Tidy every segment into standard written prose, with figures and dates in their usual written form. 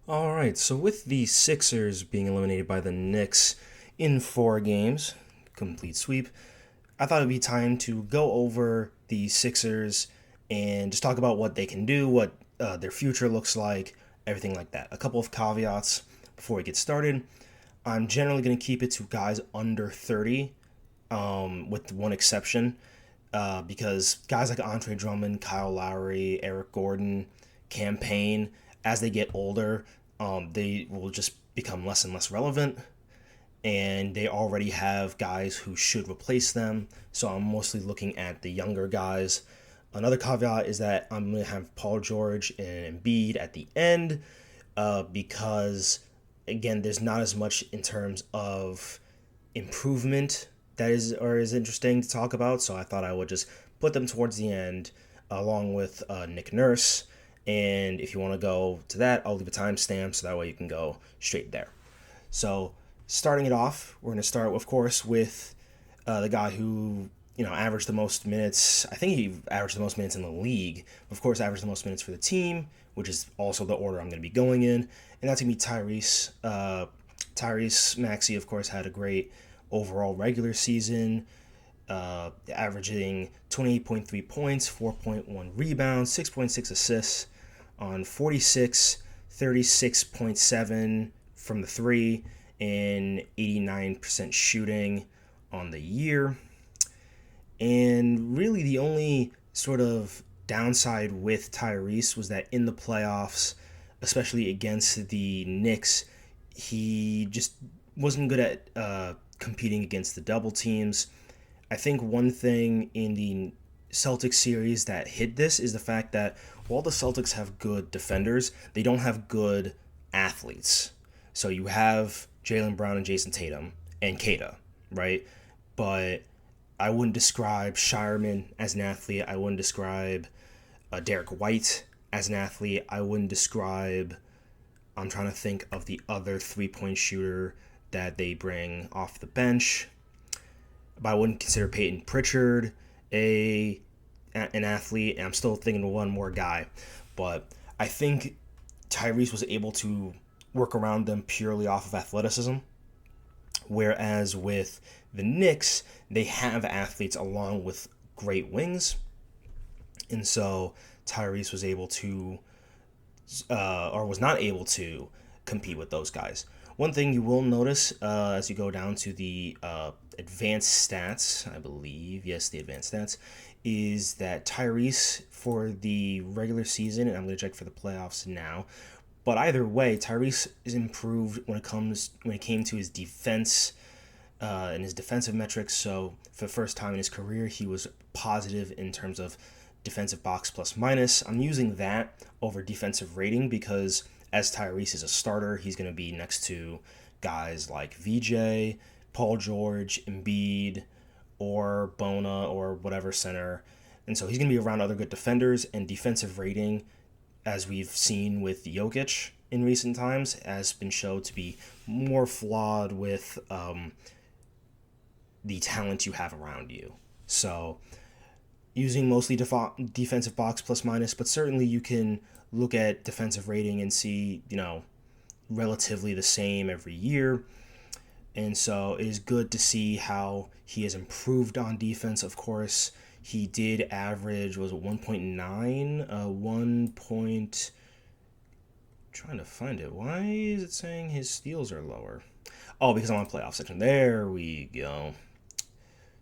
All right, so with the Sixers being eliminated by the Knicks in 4 games, complete sweep, I thought it'd be time to go over the Sixers and just talk about what they can do, what their future looks like, everything like that. A couple of caveats before we get started. I'm generally going to keep it to guys under 30, with one exception, because guys like Andre Drummond, Kyle Lowry, Eric Gordon, Campaign, as they get older, they will just become less and less relevant, and they already have guys who should replace them. So I'm mostly looking at the younger guys. Another caveat is that I'm going to have Paul George and Embiid at the end, because, again, there's not as much in terms of improvement that is interesting to talk about. So I thought I would just put them towards the end, along with Nick Nurse. And if you want to go to that, I'll leave a timestamp so that way you can go straight there. So starting it off, we're going to start, of course, with the guy who averaged the most minutes. I think he averaged the most minutes in the league. Of course, averaged the most minutes for the team, which is also the order I'm going to be going in, and that's going to be Tyrese. Tyrese Maxey, of course, had a great overall regular season, averaging 28.3 points, 4.1 rebounds, 6.6 assists on 46, 36.7 from the three, and 89% shooting on the year. And really, the only sort of downside with Tyrese was that in the playoffs, especially against the Knicks, he just wasn't good at competing against the double teams. I think one thing in the Celtics series that hid this is the fact that while the Celtics have good defenders, they don't have good athletes. So you have Jaylen Brown and Jason Tatum and Kata, right? But I wouldn't describe Shireman as an athlete. I wouldn't describe Derek White as an athlete. I wouldn't describe. I'm trying to think of the other 3-point shooter that they bring off the bench. But I wouldn't consider Peyton Pritchard an athlete. And I'm still thinking of one more guy. But I think Tyrese was able to work around them purely off of athleticism. Whereas with the Knicks, they have athletes along with great wings. And so Tyrese was able to, or was not able to, compete with those guys. One thing you will notice as you go down to the advanced stats, I believe, yes, the advanced stats, is that Tyrese for the regular season, and I'm going to check for the playoffs now, but either way, Tyrese is improved when it came to his defense and his defensive metrics. So for the first time in his career, he was positive in terms of defensive box plus minus. I'm using that over defensive rating because as Tyrese is a starter, he's going to be next to guys like VJ, Paul George, Embiid, or Bona, or whatever center. And so he's going to be around other good defenders, and defensive rating, as we've seen with Jokic in recent times, has been shown to be more flawed with the talent you have around you. So using mostly defensive box plus minus, but certainly you can look at defensive rating and see, relatively the same every year. And so it is good to see how he has improved on defense. Of course, he did average, was it 1.9? 1 point. Trying to find it. Why is it saying his steals are lower? Oh, because I'm on playoff section. There we go.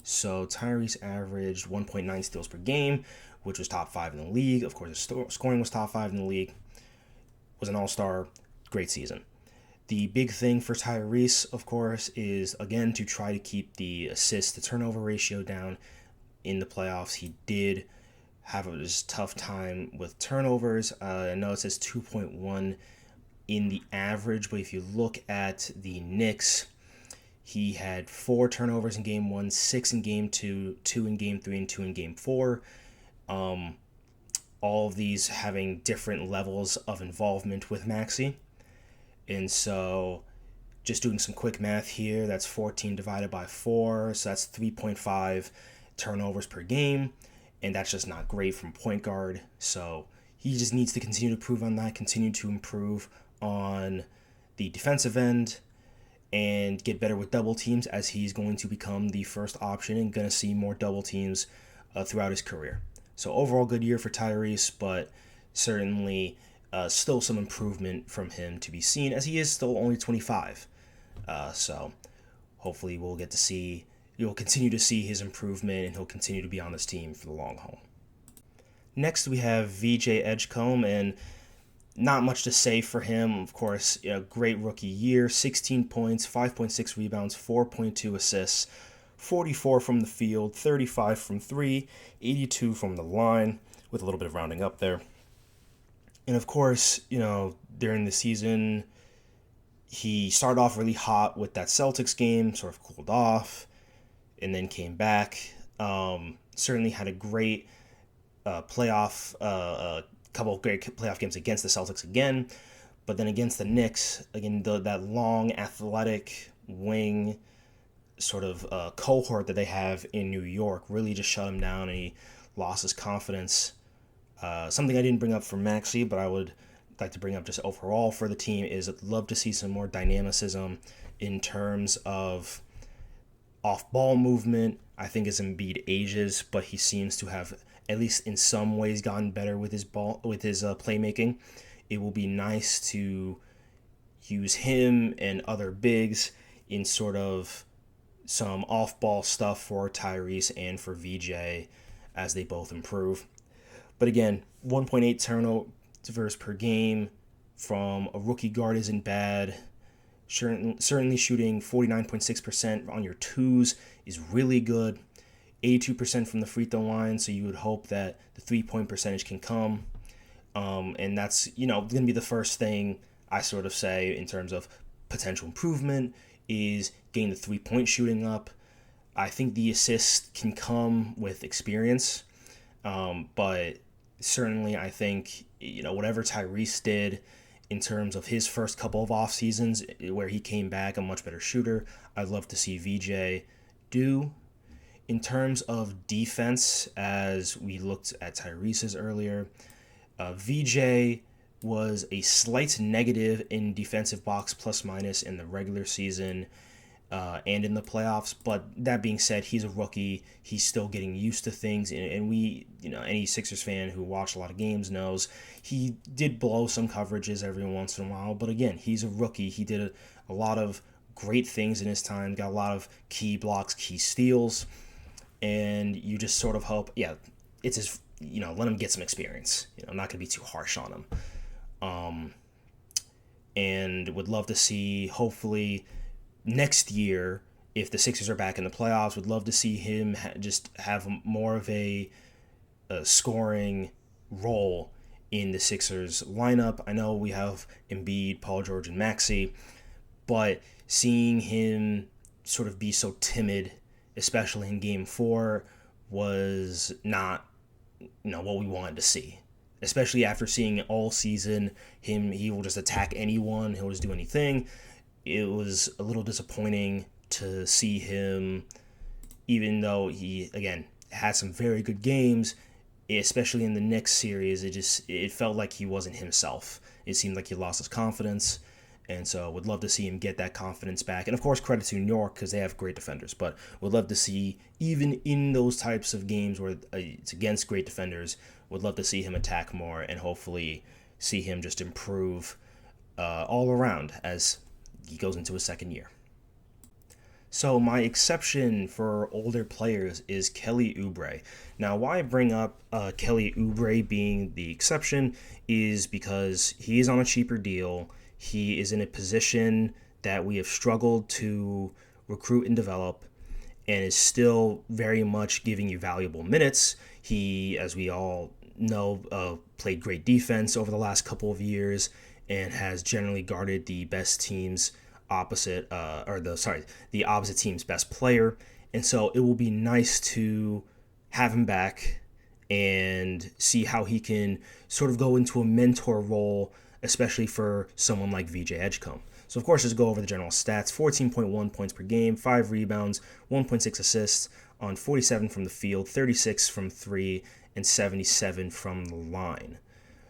So Tyrese averaged 1.9 steals per game, which was top 5 in the league. Of course, his scoring was top 5 in the league. Was an all-star. Great season. The big thing for Tyrese, of course, is, again, to try to keep the assist-to-turnover ratio down in the playoffs. He did have a tough time with turnovers. I know it says 2.1 in the average, but if you look at the Knicks, he had 4 turnovers in game 1, 6 in game 2, 2 in game 3, and 2 in game 4. All of these having different levels of involvement with Maxey. And so just doing some quick math here, that's 14 divided by 4, so that's 3.5 turnovers per game, and that's just not great from point guard. So he just needs to continue to improve on that, continue to improve on the defensive end and get better with double teams, as he's going to become the first option and going to see more double teams throughout his career. So overall, good year for Tyrese, but certainly still some improvement from him to be seen, as he is still only 25. So hopefully you'll continue to see his improvement, and he'll continue to be on this team for the long haul. Next, we have VJ Edgecombe, and not much to say for him. Of course, great rookie year, 16 points, 5.6 rebounds, 4.2 assists, 44 from the field, 35 from 3, 82 from the line, with a little bit of rounding up there. And of course, during the season, he started off really hot with that Celtics game, sort of cooled off, and then came back. Certainly had a great couple of great playoff games against the Celtics again, but then against the Knicks, again, that long athletic wing sort of cohort that they have in New York really just shut him down, and he lost his confidence. Something I didn't bring up for Maxey, but I would like to bring up just overall for the team is I'd love to see some more dynamicism in terms of off-ball movement. I think as Embiid ages, but he seems to have, at least in some ways, gotten better with his playmaking. It will be nice to use him and other bigs in sort of some off-ball stuff for Tyrese and for VJ as they both improve. But again, 1.8 turnovers per game from a rookie guard isn't bad. Certainly shooting 49.6% on your twos is really good. 82% from the free throw line, so you would hope that the 3-point percentage can come. And that's, going to be the first thing I sort of say in terms of potential improvement is getting the 3-point shooting up. I think the assist can come with experience, but certainly I think, whatever Tyrese did in terms of his first couple of off seasons where he came back a much better shooter, I'd love to see VJ do. In terms of defense, as we looked at Tyrese's earlier, VJ was a slight negative in defensive box plus minus in the regular season and in the playoffs. But that being said, he's a rookie. He's still getting used to things. And we, any Sixers fan who watched a lot of games knows he did blow some coverages every once in a while. But again, he's a rookie. He did a lot of great things in his time, got a lot of key blocks, key steals. And you just sort of hope, it's his, let him get some experience. I'm not going to be too harsh on him. And would love to see, hopefully, next year, if the Sixers are back in the playoffs, would love to see him just have more of a scoring role in the Sixers lineup. I know we have Embiid, Paul George, and Maxey, but seeing him sort of be so timid, especially in Game 4, was not, what we wanted to see. Especially after seeing all season, he will just attack anyone, he'll just do anything. It was a little disappointing to see him, even though he, again, had some very good games, especially in the Knicks series. It felt like he wasn't himself. It seemed like he lost his confidence. And so would love to see him get that confidence back. And of course, credit to New York because they have great defenders. But would love to see, even in those types of games where it's against great defenders, would love to see him attack more and hopefully see him just improve all around as he goes into his second year. So my exception for older players is Kelly Oubre. Now, why I bring up Kelly Oubre being the exception is because he is on a cheaper deal. He is in a position that we have struggled to recruit and develop and is still very much giving you valuable minutes. He, as we all know, played great defense over the last couple of years and has generally guarded the best team's the opposite team's best player. And so it will be nice to have him back and see how he can sort of go into a mentor role, especially for someone like VJ Edgecombe. So, of course, just go over the general stats. 14.1 points per game, 5 rebounds, 1.6 assists on 47 from the field, 36 from 3, and 77 from the line.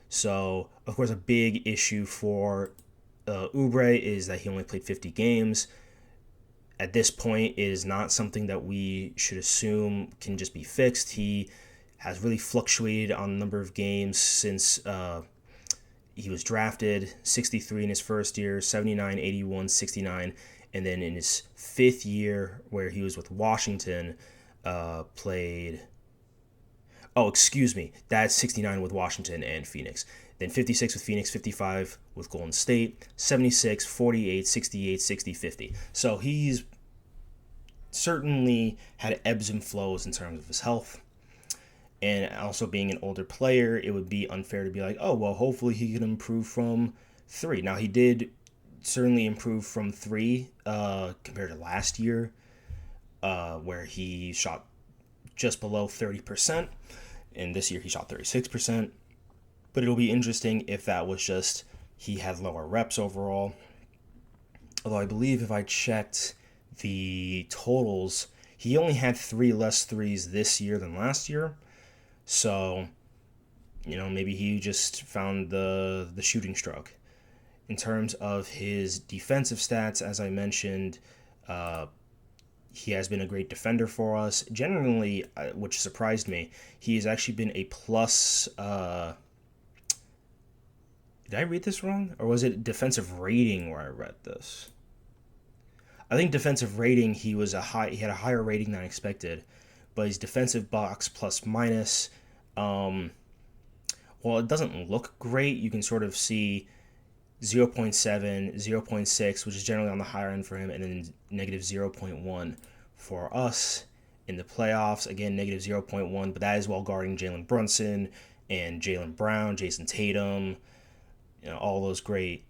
So, of course, a big issue for Oubre is that he only played 50 games. At this point, it is not something that we should assume can just be fixed. He has really fluctuated on the number of games since he was drafted. 63 in his first year, 79, 81, 69, and then in his fifth year, where he was with Washington, played. Oh, excuse me. That's 69 with Washington and Phoenix. Then 56 with Phoenix, 55 with Golden State, 76, 48, 68, 60, 50. So he's certainly had ebbs and flows in terms of his health. And also being an older player, it would be unfair to be like, oh, well, hopefully he can improve from three. Now, he did certainly improve from three compared to last year, where he shot just below 30%. And this year he shot 36%. But it'll be interesting if that was just he had lower reps overall. Although I believe if I checked the totals, he only had 3 less threes this year than last year. So, maybe he just found the shooting stroke. In terms of his defensive stats, as I mentioned, he has been a great defender for us. Generally, which surprised me, he has actually been a plus. Did I read this wrong? Or was it defensive rating where I read this? I think defensive rating, he had a higher rating than I expected. But his defensive box plus minus, well, it doesn't look great. You can sort of see 0.7, 0.6, which is generally on the higher end for him, and then negative 0.1 for us in the playoffs. Again, negative 0.1, but that is while guarding Jalen Brunson and Jaylen Brown, Jason Tatum, all those great,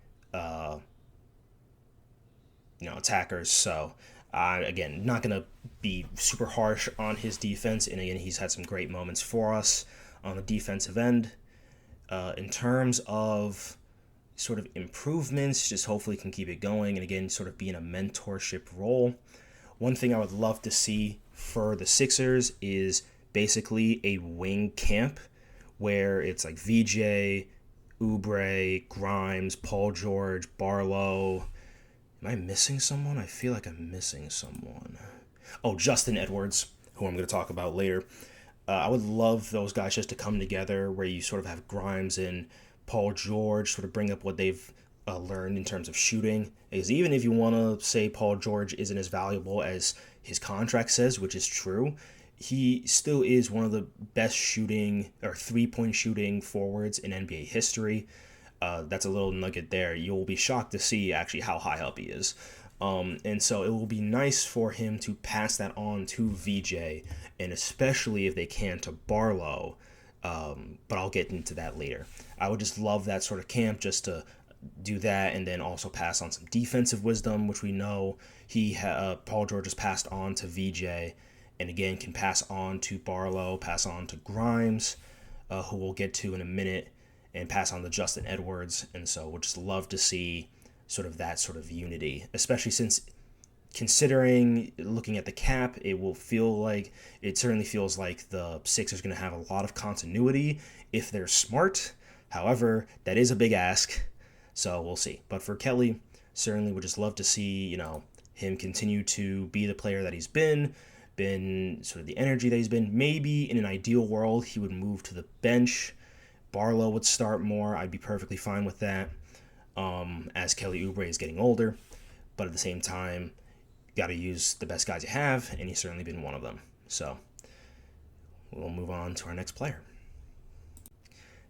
attackers. So, again, not going to be super harsh on his defense. And again, he's had some great moments for us on the defensive end. In terms of sort of improvements, just hopefully can keep it going. And again, sort of be in a mentorship role. One thing I would love to see for the Sixers is basically a wing camp where it's like VJ, Oubre, Grimes, Paul George, Barlow. Am I missing someone? I feel like I'm missing someone. Oh, Justin Edwards, who I'm going to talk about later. I would love those guys just to come together where you sort of have Grimes and Paul George sort of bring up what they've learned in terms of shooting. Because even if you want to say Paul George isn't as valuable as his contract says, which is true, he still is one of the best shooting or three-point shooting forwards in NBA history. That's a little nugget there. You'll be shocked to see actually how high up he is. And so it will be nice for him to pass that on to VJ, and especially if they can to Barlow. But I'll get into that later. I would just love that sort of camp just to do that, and then also pass on some defensive wisdom, which we know Paul George has passed on to VJ, and again can pass on to Barlow, pass on to Grimes, who we'll get to in a minute, and pass on to Justin Edwards. And so we'll just love to see sort of that sort of unity, especially since considering looking at the cap, it certainly feels like the Sixers are going to have a lot of continuity if they're smart. However, that is a big ask, so we'll see. But for Kelly, certainly would just love to see, him continue to be the player that he's been sort of the energy that he's been. Maybe in an ideal world, he would move to the bench. Barlow would start more. I'd be perfectly fine with that, as Kelly Oubre is getting older. But at the same time, got to use the best guys you have, and he's certainly been one of them. So we'll move on to our next player.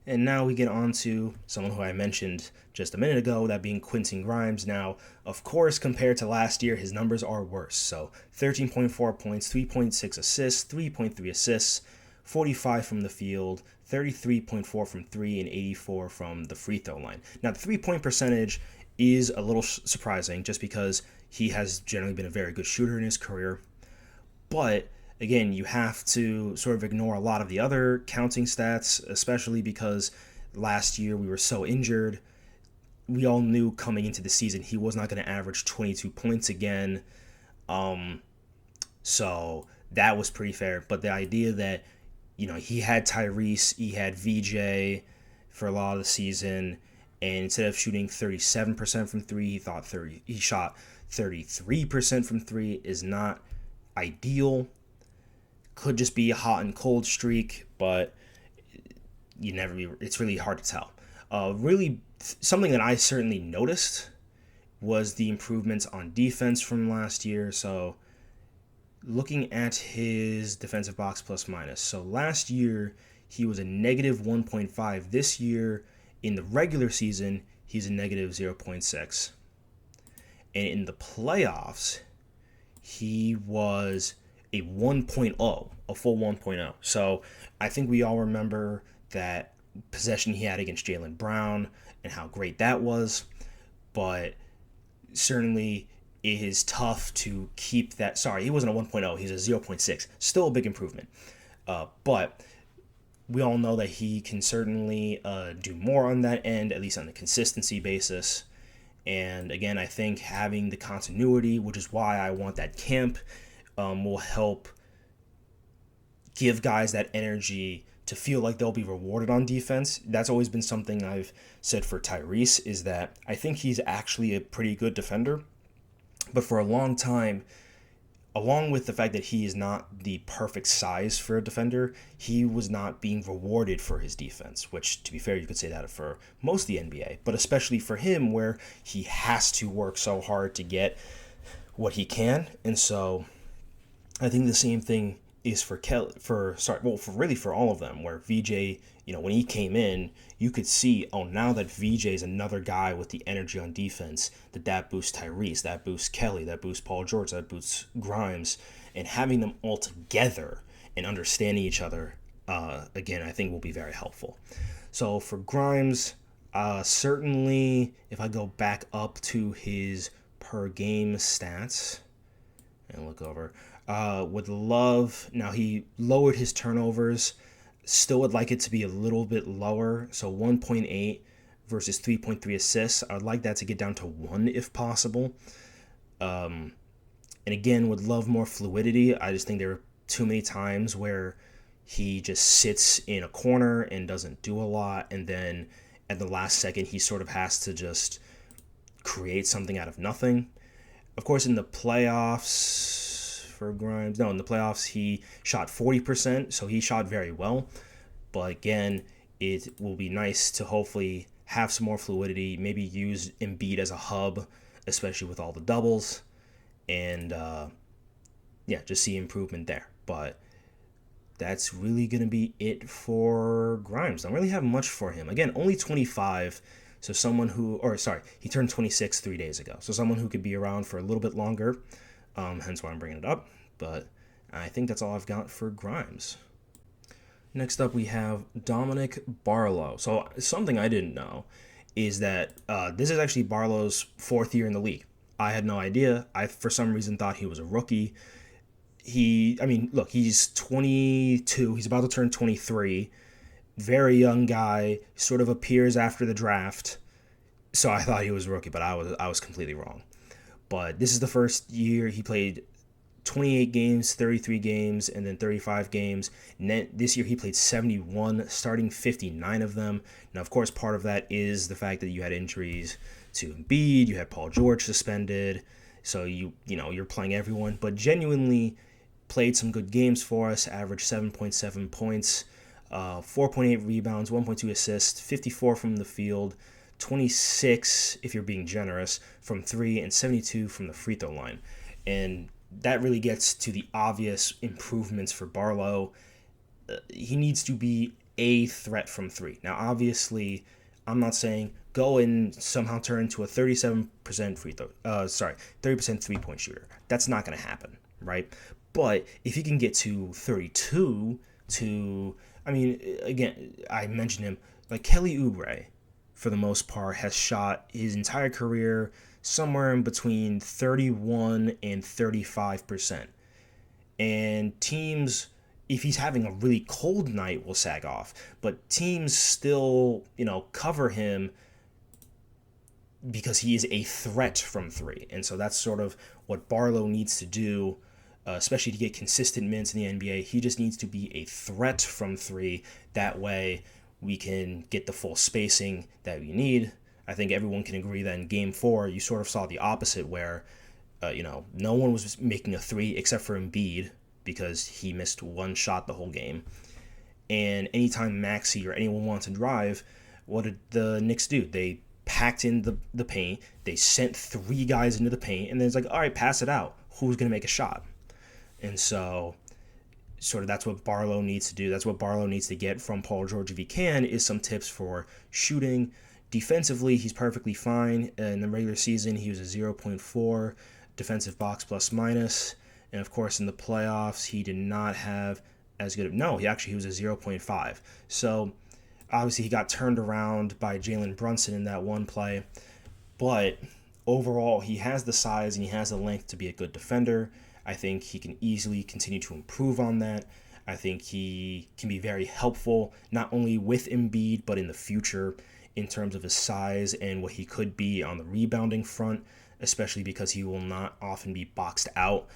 And now we get on to someone who I mentioned just a minute ago, that being Quentin Grimes. Now, of course, compared to last year, his numbers are worse. So 13.4 points, 3.6 assists, 3.3 assists, 45 from the field, 33.4 from 3, and 84 from the free throw line. Now, the 3-point percentage is a little surprising just because he has generally been a very good shooter in his career. But again, you have to sort of ignore a lot of the other counting stats, especially because last year we were so injured. We all knew coming into the season he was not going to average 22 points again. So that was pretty fair. But the idea that, he had Tyrese, he had VJ for a lot of the season, And instead of shooting 37% from three, he shot 33% from three. Is not ideal. Could just be a hot and cold streak, but it's really hard to tell. Really, something that I certainly noticed was the improvements on defense from last year. So looking at his defensive box plus minus. So last year he was a negative 1.5. This year in the regular season he's a negative 0.6. And in the playoffs he was a 1.0, a full 1.0. So I think we all remember that possession he had against Jaylen Brown and how great that was. But certainly it is tough to keep that. Sorry, he wasn't a 1.0. He's a 0.6. Still a big improvement. But we all know that he can certainly do more on that end, at least on the consistency basis. And again, I think having the continuity, which is why I want that camp, will help give guys that energy to feel like they'll be rewarded on defense. That's always been something I've said for Tyrese, is that I think he's actually a pretty good defender. But for a long time, along with the fact that he is not the perfect size for a defender, he was not being rewarded for his defense, which, to be fair, you could say that for most of the NBA, but especially for him, where he has to work so hard to get what he can. And so I think the same thing is for for all of them, where VJ, when he came in, you could see, now that VJ is another guy with the energy on defense, that boosts Tyrese, that boosts Kelly, that boosts Paul George, that boosts Grimes, and having them all together and understanding each other, again, I think will be very helpful. So for Grimes, certainly if I go back up to his per game stats and look over, would love, now he lowered his turnovers, still would like it to be a little bit lower, so 1.8 versus 3.3 assists. I would like that to get down to 1 if possible. And again, would love more fluidity. I just think there are too many times where he just sits in a corner and doesn't do a lot, and then at the last second he sort of has to just create something out of nothing. Of course, in the playoffs, in the playoffs he shot 40%, so he shot very well. But again, it will be nice to hopefully have some more fluidity, maybe use Embiid as a hub, especially with all the doubles, and just see improvement there. But that's really going to be it for Grimes. Don't really have much for him. Again, only 25, so he turned 26 3 days ago, so someone who could be around for a little bit longer. Hence why I'm bringing it up. But I think that's all I've got for Grimes. Next up, we have Dominic Barlow. So something I didn't know is that this is actually Barlow's 4th year in the league. I had no idea. I, for some reason, thought he was a rookie. He's 22. He's about to turn 23. Very young guy. Sort of appears after the draft. So I thought he was a rookie, but I was completely wrong. But this is the first year he played 28 games, 33 games, and then 35 games. This year he played 71, starting 59 of them. Now, of course, part of that is the fact that you had injuries to Embiid, you had Paul George suspended, so you're playing everyone. But genuinely played some good games for us, averaged 7.7 points, 4.8 rebounds, 1.2 assists, 54 from the field, 26, if you're being generous, from 3, and 72 from the free throw line. And that really gets to the obvious improvements for Barlow. He needs to be a threat from 3. Now, obviously, I'm not saying go and somehow turn into a 37% 30% three-point shooter. That's not going to happen, right? But if he can get to 32 again, I mentioned him, like Kelly Oubre, for the most part, has shot his entire career somewhere in between 31 and 35%. And teams, if he's having a really cold night, will sag off. But teams still, cover him because he is a threat from 3. And so that's sort of what Barlow needs to do, especially to get consistent minutes in the NBA. He just needs to be a threat from 3. That way we can get the full spacing that we need. I think everyone can agree that in Game 4, you sort of saw the opposite where, no one was making a three except for Embiid because he missed one shot the whole game. And anytime Maxey or anyone wants to drive, what did the Knicks do? They packed in the paint. They sent three guys into the paint, and then it's like, all right, pass it out. Who's going to make a shot? And so, sort of that's what Barlow needs to do. That's what Barlow needs to get from Paul George if he can, is some tips for shooting. Defensively, he's perfectly fine. In the regular season, he was a 0.4 defensive box plus minus. And of course, in the playoffs, he did not have as good of, no, he was a 0.5. So obviously he got turned around by Jalen Brunson in that one play. But overall, he has the size and he has the length to be a good defender. I think he can easily continue to improve on that. I think he can be very helpful, not only with Embiid, but in the future in terms of his size and what he could be on the rebounding front, especially because he will not often be boxed out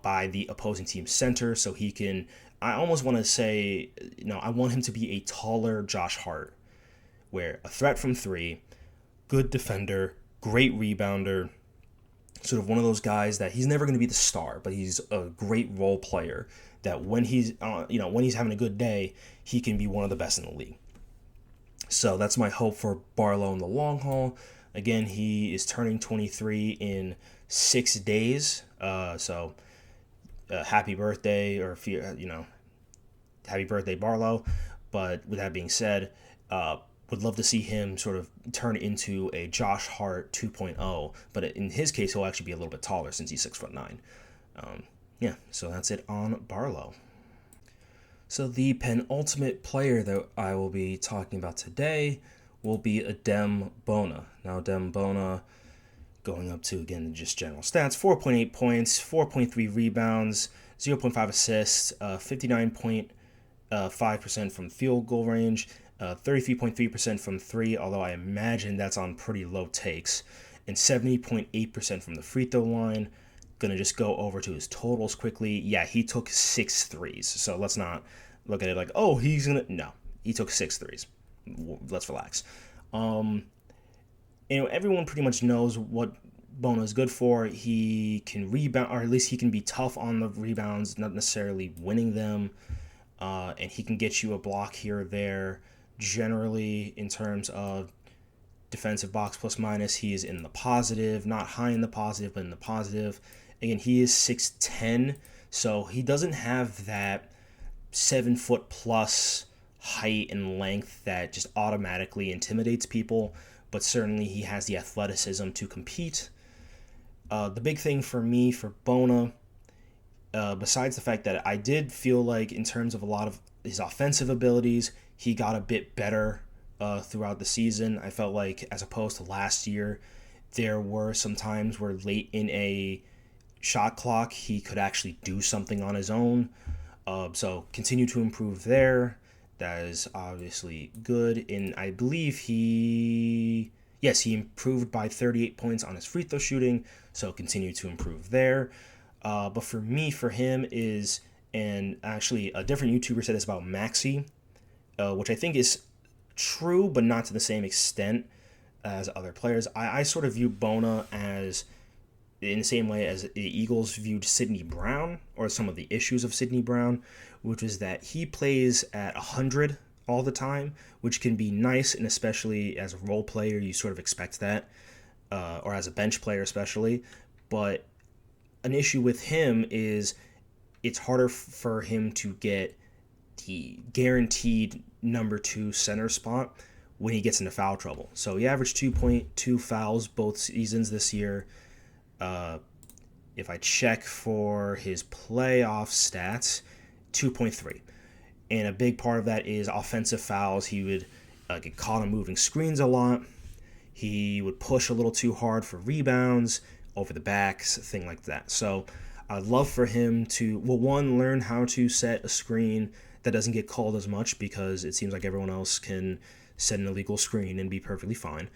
by the opposing team's center. So he can, I almost want to say, I want him to be a taller Josh Hart, where a threat from three, good defender, great rebounder, sort of one of those guys that he's never going to be the star, but he's a great role player that when he's when he's having a good day, he can be one of the best in the league. So that's my hope for Barlow in the long haul. Again, he is turning 23 in 6 days. So happy birthday, or happy birthday, Barlow. But with that being said, would love to see him sort of turn into a Josh Hart 2.0, but in his case, he'll actually be a little bit taller since he's 6'9". So that's it on Barlow. So the penultimate player that I will be talking about today will be Adem Bona. Now, Adem Bona, going up to, again, just general stats, 4.8 points, 4.3 rebounds, 0.5 assists, 59.5% from field goal range, 33.3% from three, although I imagine that's on pretty low takes, and 70.8% from the free throw line. Gonna just go over to his totals quickly. Yeah, he took 6 threes, so let's not look at it like, oh, he's gonna, no, he took 6 threes. Let's relax. Everyone pretty much knows what Bona is good for. He can rebound, or at least he can be tough on the rebounds, not necessarily winning them, and he can get you a block here or there. Generally, in terms of defensive box plus minus, he is in the positive, not high in the positive, but in the positive. Again, he is 6'10", so he doesn't have that 7 foot plus height and length that just automatically intimidates people, but certainly he has the athleticism to compete. The big thing for me for Bona, besides the fact that I did feel like in terms of a lot of his offensive abilities, he got a bit better throughout the season. I felt like, as opposed to last year, there were some times where late in a shot clock, he could actually do something on his own. So continue to improve there. That is obviously good. And I believe he improved by 38 points on his free throw shooting. So continue to improve there. But for him is, and actually a different YouTuber said this about Maxey, which I think is true, but not to the same extent as other players. I sort of view Bona as, in the same way as the Eagles viewed Sidney Brown, or some of the issues of Sidney Brown, which is that he plays at 100 all the time, which can be nice, and especially as a role player, you sort of expect that, or as a bench player especially. But an issue with him is it's harder for him to get the guaranteed number 2 center spot when he gets into foul trouble. So he averaged 2.2 fouls both seasons this year. If I check for his playoff stats, 2.3. And a big part of that is offensive fouls. He would get caught on moving screens a lot. He would push a little too hard for rebounds, over the backs, thing like that. So I'd love for him to, one, learn how to set a screen that doesn't get called as much, because it seems like everyone else can set an illegal screen and be perfectly fine.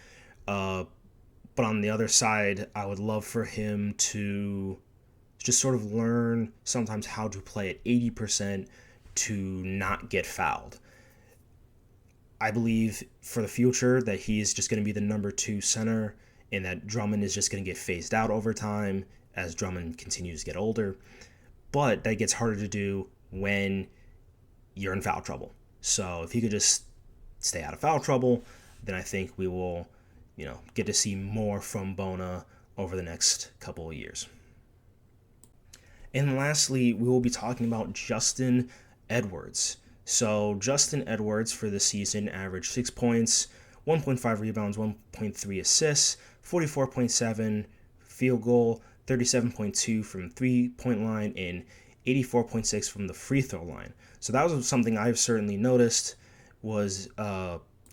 But on the other side, I would love for him to just sort of learn sometimes how to play at 80% to not get fouled. I believe for the future that he's just going to be the number 2 center and that Drummond is just going to get phased out over time as Drummond continues to get older. But that gets harder to do when you're in foul trouble. So if he could just stay out of foul trouble, then I think we will, get to see more from Bona over the next couple of years. And lastly, we will be talking about Justin Edwards. So Justin Edwards for the season averaged 6 points, 1.5 rebounds, 1.3 assists, 44.7 field goal, 37.2 from 3-point line, and 84.6 from the free throw line. So that was something I've certainly noticed was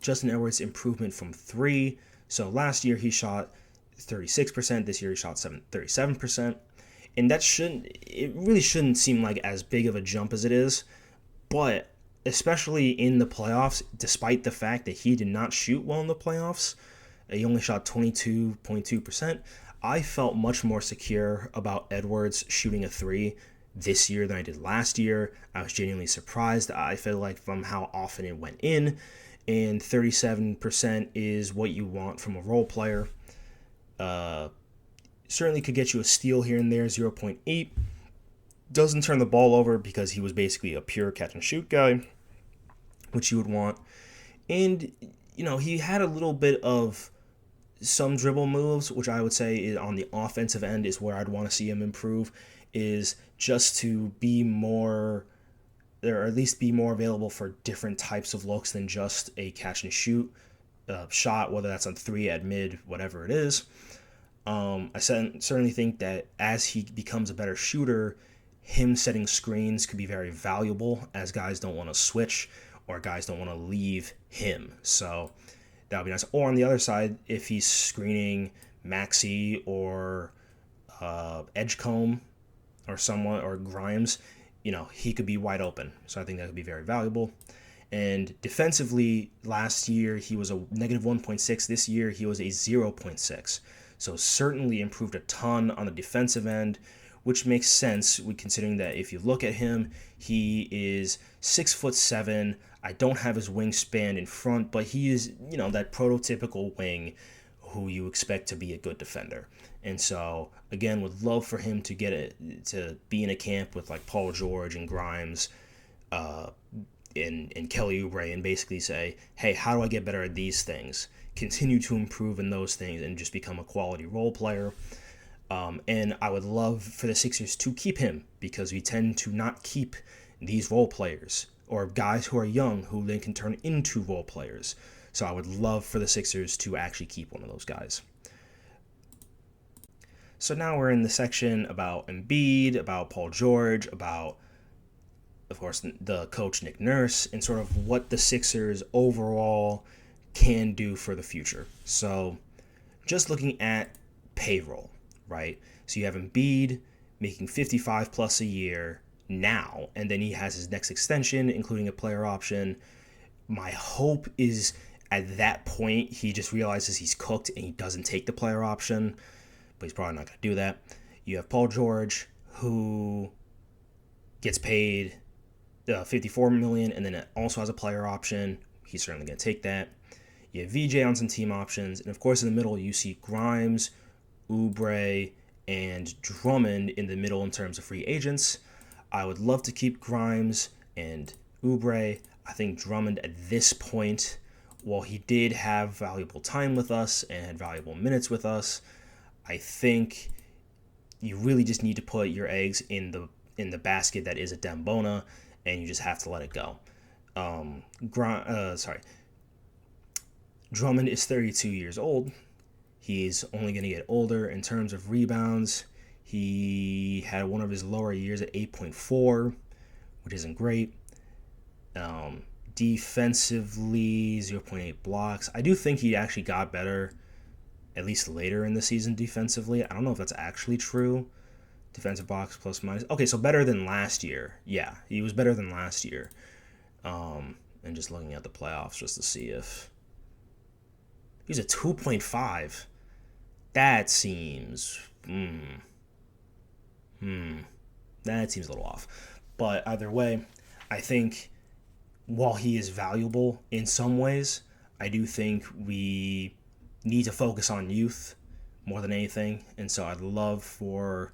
Justin Edwards' improvement from 3. So last year he shot 36%. This year he shot 37%. And it really shouldn't seem like as big of a jump as it is. But especially in the playoffs, despite the fact that he did not shoot well in the playoffs, he only shot 22.2%. I felt much more secure about Edwards shooting a 3 this year than I did last year. I was genuinely surprised. I feel like from how often it went in, and 37% is what you want from a role player. Certainly could get you a steal here and there, 0.8. Doesn't turn the ball over because he was basically a pure catch and shoot guy, which you would want. And, he had a little bit of some dribble moves, which I would say is on the offensive end is where I'd want to see him improve, is just to be more, or at least be more available for different types of looks than just a catch and shoot shot, whether that's on 3 at mid, whatever it is. I certainly think that as he becomes a better shooter, him setting screens could be very valuable as guys don't want to switch or guys don't want to leave him. So that would be nice. Or on the other side, if he's screening Maxey or Edgecombe or someone or Grimes, he could be wide open. So I think that could be very valuable. And defensively, last year he was a negative 1.6. This year he was a 0.6. So certainly improved a ton on the defensive end, which makes sense considering that if you look at him, he is 6'7". I don't have his wingspan in front, but he is, that prototypical wing who you expect to be a good defender. And so, again, would love for him to to be in a camp with like Paul George and Grimes and Kelly Oubre and basically say, hey, how do I get better at these things? Continue to improve in those things and just become a quality role player. And I would love for the Sixers to keep him because we tend to not keep these role players or guys who are young who then can turn into role players. So I would love for the Sixers to actually keep one of those guys. So now we're in the section about Embiid, about Paul George, about, of course, the coach Nick Nurse, and sort of what the Sixers overall can do for the future. So just looking at payroll, right? So you have Embiid making 55 plus a year now, and then he has his next extension, including a player option. My hope is at that point he just realizes he's cooked and he doesn't take the player option, but he's probably not going to do that. You have Paul George, who gets paid $54 million, and then it also has a player option. He's certainly going to take that. You have VJ on some team options, and of course in the middle you see Grimes, Oubre, and Drummond in the middle in terms of free agents. I would love to keep Grimes and Oubre. I think Drummond at this point, while he did have valuable time with us and had valuable minutes with us, I think you really just need to put your eggs in the basket that is a Dembona, and you just have to let it go. Drummond is 32 years old. He's only going to get older. In terms of rebounds, he had one of his lower years at 8.4, which isn't great. Defensively, 0.8 blocks. I do think he actually got better, at least later in the season defensively. I don't know if that's actually true. Defensive box plus minus. Okay, so better than last year. Yeah, he was better than last year. And just looking at the playoffs just to see if he's a 2.5. That seems that seems a little off. But either way, I think while he is valuable in some ways, I do think we need to focus on youth more than anything. And so I'd love for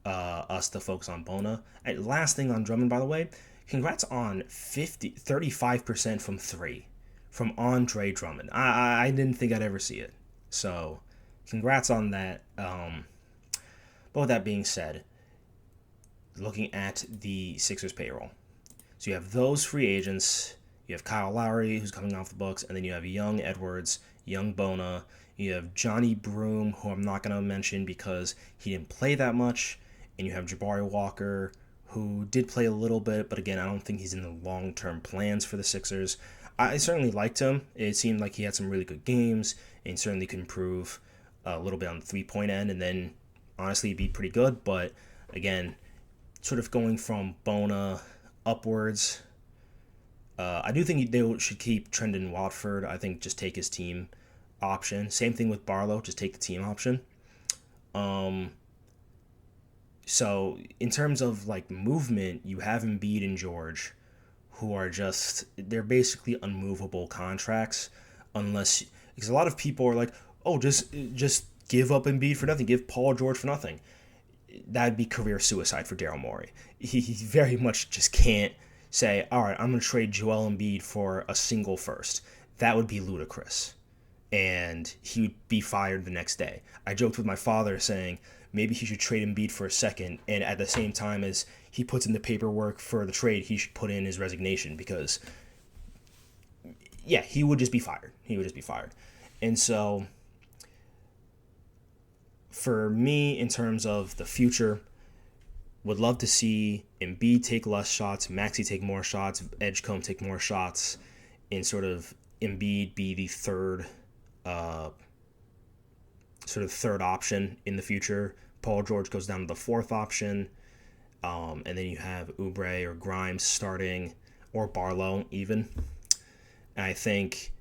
us to focus on Bona. And last thing on Drummond, by the way, congrats on 35% from three from Andre Drummond. I didn't think I'd ever see it. So congrats on that. But with that being said, looking at the Sixers payroll. So you have those free agents. You have Kyle Lowry, who's coming off the books, and then you have young Edwards, young Bona. You have Johnny Broom, who I'm not going to mention because he didn't play that much. And you have Jabari Walker, who did play a little bit, but again, I don't think he's in the long-term plans for the Sixers. I certainly liked him. It seemed like he had some really good games, and certainly could improve a little bit on the three-point end, and then honestly be pretty good. But again, sort of going from Bona upwards, I do think they should keep Trendon Watford. I think just take his team option. Same thing with Barlow, just take the team option. So in terms of like movement, you have Embiid and George, who are just, they're basically unmovable contracts, unless, because a lot of people are like, oh, just give up Embiid for nothing, give Paul George for nothing. That'd be career suicide for Daryl Morey. He very much just can't say, all right, I'm going to trade Joel Embiid for a single first. That would be ludicrous. And he would be fired the next day. I joked with my father saying maybe he should trade Embiid for a second, and at the same time as he puts in the paperwork for the trade, he should put in his resignation because, yeah, he would just be fired. He would just be fired. And so, for me, in terms of the future, would love to see Embiid take less shots, Maxey take more shots, Edgecombe take more shots, and sort of Embiid be the third option in the future. Paul George goes down to the fourth option, and then you have Oubre or Grimes starting, or Barlow even. And I think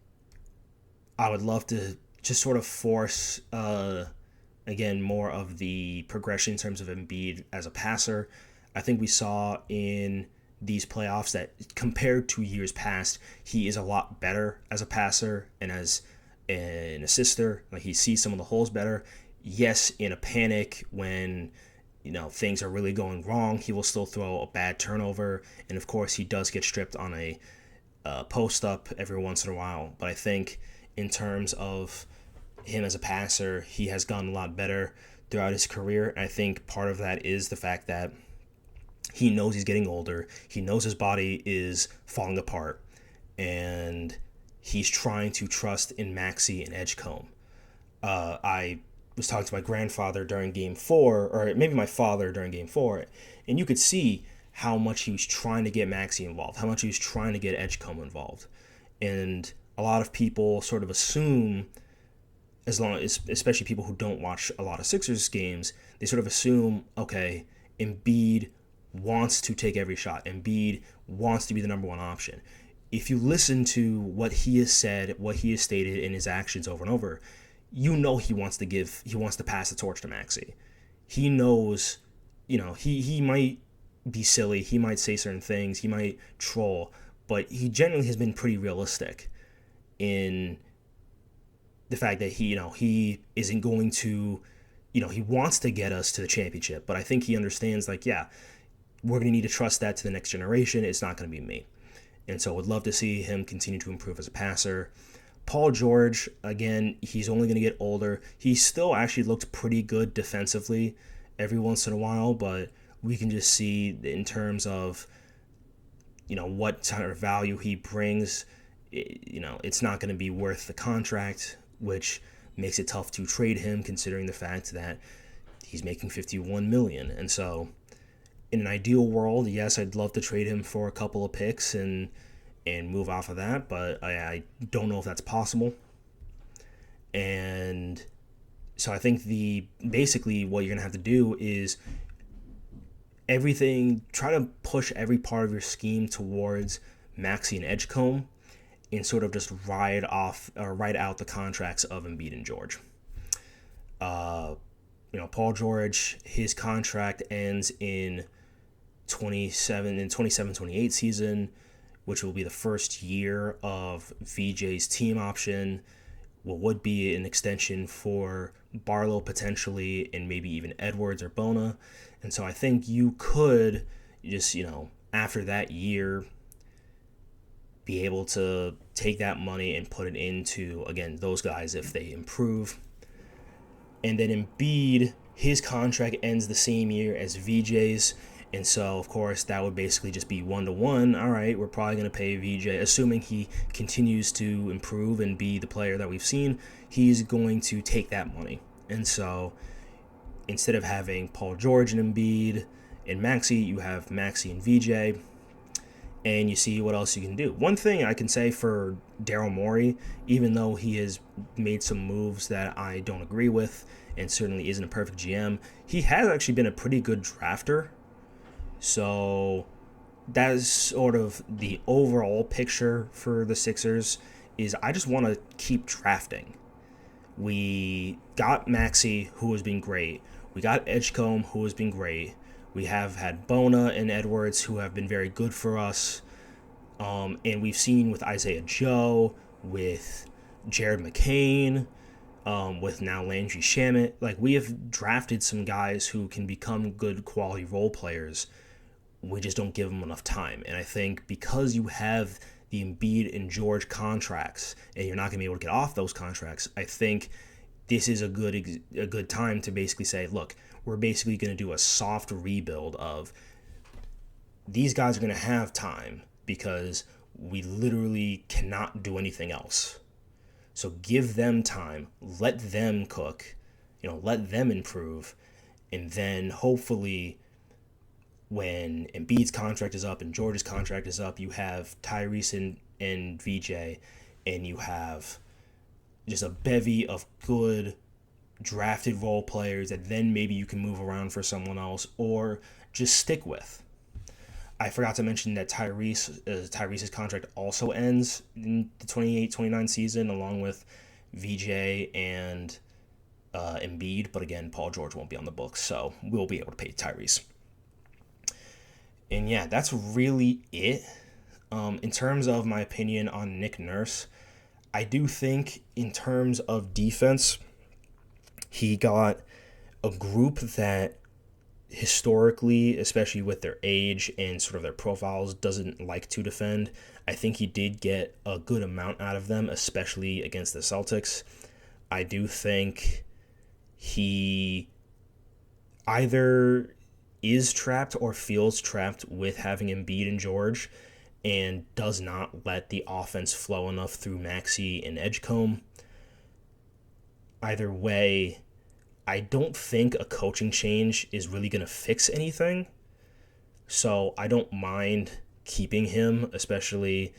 I would love to just sort of force, again, more of the progression in terms of Embiid as a passer. I think we saw in these playoffs that compared to years past, he is a lot better as a passer and as an assister. Like, he sees some of the holes better. Yes, in a panic when things are really going wrong, he will still throw a bad turnover, and of course he does get stripped on a post up every once in a while. But I think in terms of him as a passer, he has gotten a lot better throughout his career. And I think part of that is the fact that he knows he's getting older. He knows his body is falling apart, and he's trying to trust in Maxey and Edgecombe. I was talking to my grandfather during Game 4, or maybe my father during Game 4, and you could see how much he was trying to get Maxey involved, how much he was trying to get Edgecombe involved. And a lot of people sort of assume, especially people who don't watch a lot of Sixers games, they sort of assume, okay, Embiid wants to take every shot. Embiid wants to be the number one option. If you listen to what he has said, what he has stated in his actions over and over, he wants to pass the torch to Maxey. He knows, he might be silly, he might say certain things, he might troll, but he generally has been pretty realistic in the fact that he isn't going to, he wants to get us to the championship, but I think he understands, like, yeah, we're going to need to trust that to the next generation. It's not going to be me. And so I would love to see him continue to improve as a passer. Paul George, again, he's only going to get older. He still actually looked pretty good defensively every once in a while, but we can just see in terms of, what kind of value he brings, it's not going to be worth the contract, which makes it tough to trade him considering the fact that he's making $51 million. And so in an ideal world, yes, I'd love to trade him for a couple of picks and move off of that, but I don't know if that's possible. And so I think basically what you're going to have to do is try to push every part of your scheme towards Maxey and Edgecombe and sort of just ride out the contracts of Embiid and George. Paul George, his contract ends in 27-28 season. which will be the first year of VJ's team option, what would be an extension for Barlow potentially, and maybe even Edwards or Bona. And so I think you could just, after that year, be able to take that money and put it into, again, those guys if they improve. And then Embiid, his contract ends the same year as VJ's. And so, of course, that would basically just be 1-to-1. All right, we're probably going to pay VJ, assuming he continues to improve and be the player that we've seen, he's going to take that money. And so, instead of having Paul George and Embiid and Maxey, you have Maxey and VJ, and you see what else you can do. One thing I can say for Daryl Morey, even though he has made some moves that I don't agree with and certainly isn't a perfect GM, he has actually been a pretty good drafter. So that's sort of the overall picture for the Sixers, is I just want to keep drafting. We got Maxey, who has been great. We got Edgecombe, who has been great. We have had Bona and Edwards, who have been very good for us. And we've seen with Isaiah Joe, with Jared McCain, with now Landry Shamet. Like, we have drafted some guys who can become good quality role players. We just don't give them enough time. And I think because you have the Embiid and George contracts, and you're not going to be able to get off those contracts, I think this is a good time to basically say, look, we're basically going to do a soft rebuild of these guys are going to have time because we literally cannot do anything else. So give them time, let them cook, let them improve, and then hopefully when Embiid's contract is up and George's contract is up, you have Tyrese and VJ, and you have just a bevy of good drafted role players that then maybe you can move around for someone else or just stick with. I forgot to mention that Tyrese's contract also ends in the 28-29 season along with VJ and Embiid, but again, Paul George won't be on the books, so we'll be able to pay Tyrese. And yeah, that's really it. In terms of my opinion on Nick Nurse, I do think in terms of defense, he got a group that historically, especially with their age and sort of their profiles, doesn't like to defend. I think he did get a good amount out of them, especially against the Celtics. I do think he either is trapped or feels trapped with having Embiid and George and does not let the offense flow enough through Maxey and Edgecombe. Either way, I don't think a coaching change is really going to fix anything. So I don't mind keeping him, especially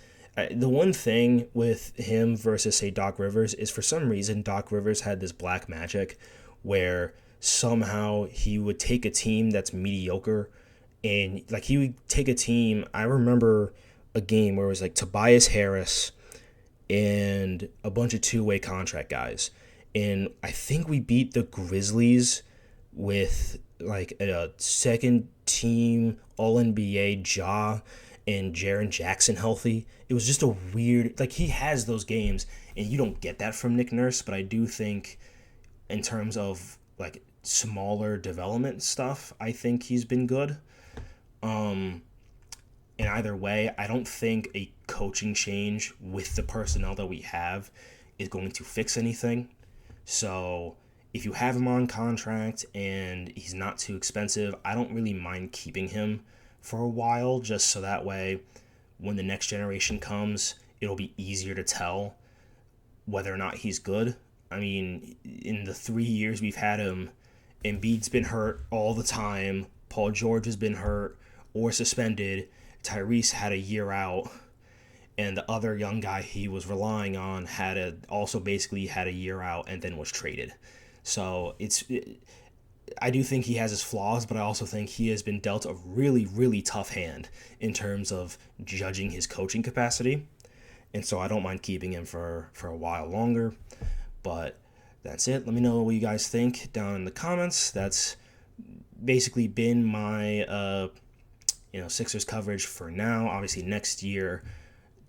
the one thing with him versus, say, Doc Rivers is for some reason Doc Rivers had this black magic where somehow he would take a team that's mediocre and like he would take a team. I remember a game where it was like Tobias Harris and a bunch of two-way contract guys. And I think we beat the Grizzlies with like a second team All-NBA Ja and Jaren Jackson healthy. It was just a weird, like he has those games and you don't get that from Nick Nurse, but I do think in terms of like smaller development stuff, I think he's been good. And either way, I don't think a coaching change with the personnel that we have is going to fix anything. So if you have him on contract and he's not too expensive, I don't really mind keeping him for a while, just so that way when the next generation comes, it'll be easier to tell whether or not he's good. I mean, in the 3 years we've had him, Embiid's been hurt all the time. Paul George has been hurt or suspended. Tyrese had a year out. And the other young guy he was relying on also basically had a year out and then was traded. So I do think he has his flaws, but I also think he has been dealt a really, really tough hand in terms of judging his coaching capacity. And so I don't mind keeping him for a while longer. But that's it. Let me know what you guys think down in the comments. That's basically been my Sixers coverage for now. Obviously next year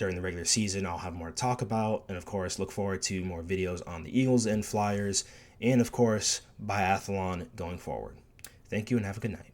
during the regular season, I'll have more to talk about. And of course, look forward to more videos on the Eagles and Flyers, and of course, biathlon going forward. Thank you and have a good night.